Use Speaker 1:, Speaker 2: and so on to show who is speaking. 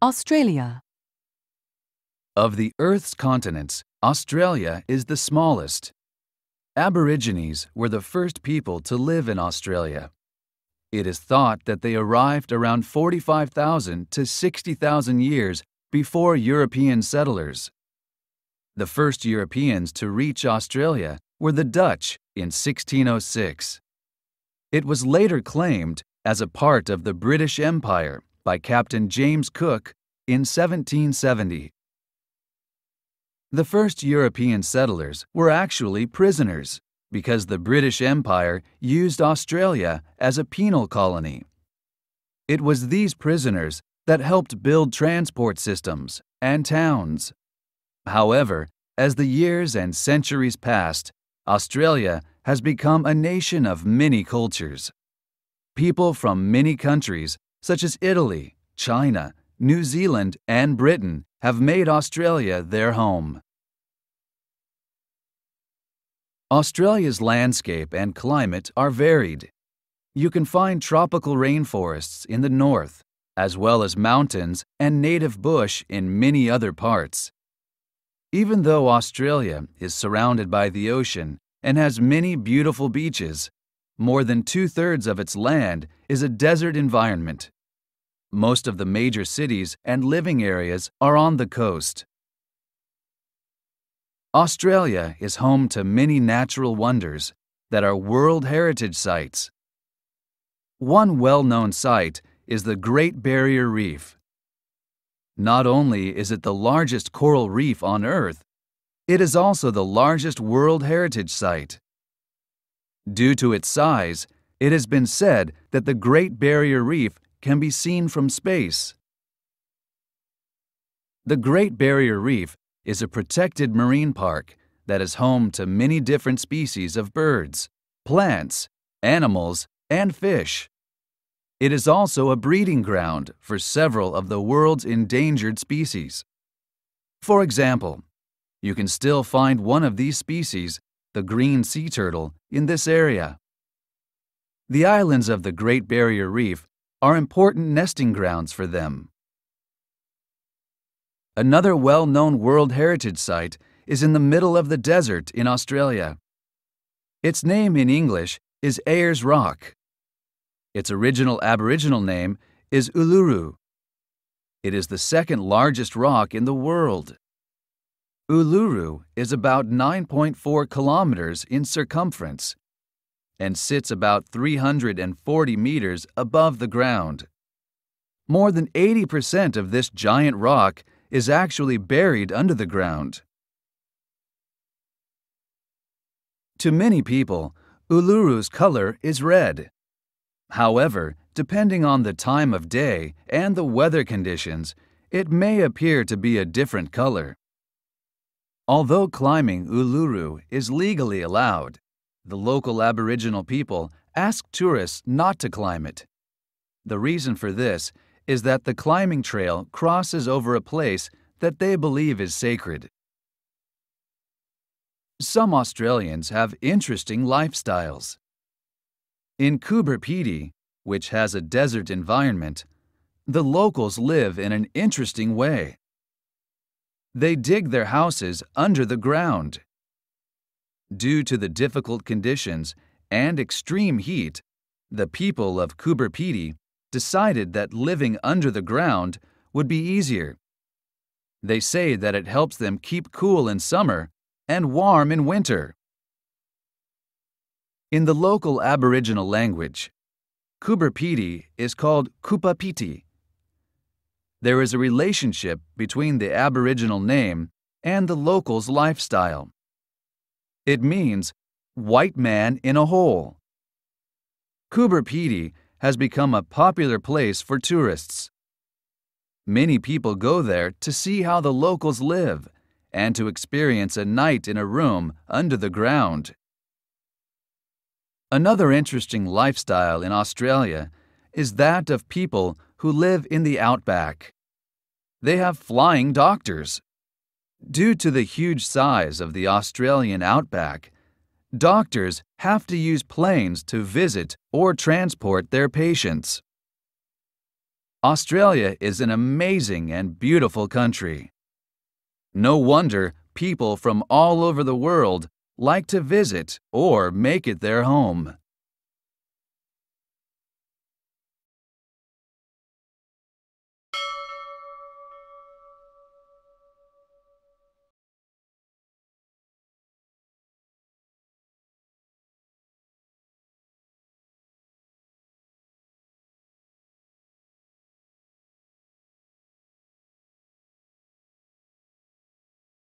Speaker 1: Australia.
Speaker 2: Of the Earth's continents, Australia is the smallest. Aborigines were the first people to live in Australia. It is thought that they arrived around 45,000 to 60,000 years before European settlers. The first Europeans to reach Australia were the Dutch in 1606. It was later claimed as a part of the British Empire by Captain James Cook in 1770. The first European settlers were actually prisoners because the British Empire used Australia as a penal colony. It was these prisoners that helped build transport systems and towns. However, as the years and centuries passed, Australia has become a nation of many cultures. People from many countries, such as Italy, China, New Zealand, and Britain, have made Australia their home. Australia's landscape and climate are varied. You can find tropical rainforests in the north, as well as mountains and native bush in many other parts. Even though Australia is surrounded by the ocean and has many beautiful beaches, more than 2/3 of its land is a desert environment. Most of the major cities and living areas are on the coast. Australia is home to many natural wonders that are World Heritage Sites. One well-known site is the Great Barrier Reef. Not only is it the largest coral reef on Earth, it is also the largest World Heritage Site. Due to its size, it has been said that the Great Barrier Reef can be seen from space. The Great Barrier Reef is a protected marine park that is home to many different species of birds, plants, animals, and fish. It is also a breeding ground for several of the world's endangered species. For example, you can still find one of these species, the green sea turtle, in this area. The islands of the Great Barrier Reef are important nesting grounds for them. Another well-known World Heritage Site is in the middle of the desert in Australia. Its name in English is Ayers Rock. Its original Aboriginal name is Uluru. It is the second largest rock in the world. Uluru is about 9.4 kilometers in circumference and sits about 340 meters above the ground. More than 80% of this giant rock is actually buried under the ground. To many people, Uluru's color is red. However, depending on the time of day and the weather conditions, it may appear to be a different color. Although climbing Uluru is legally allowed, the local Aboriginal people ask tourists not to climb it. The reason for this is that the climbing trail crosses over a place that they believe is sacred. Some Australians have interesting lifestyles. In Coober Pedy, which has a desert environment, the locals live in an interesting way. They dig their houses under the ground. Due to the difficult conditions and extreme heat, the people of Coober Pedy decided that living under the ground would be easier. They say that it helps them keep cool in summer and warm in winter. In the local Aboriginal language, Coober Pedy is called Kupapiti. There is a relationship between the Aboriginal name and the locals' lifestyle. It means white man in a hole. Coober Pedy has become a popular place for tourists. Many people go there to see how the locals live and to experience a night in a room under the ground. Another interesting lifestyle in Australia is that of people who live in the outback. They have flying doctors. Due to the huge size of the Australian outback, doctors have to use planes to visit or transport their patients. Australia is an amazing and beautiful country. No wonder people from all over the world like to visit or make it their home.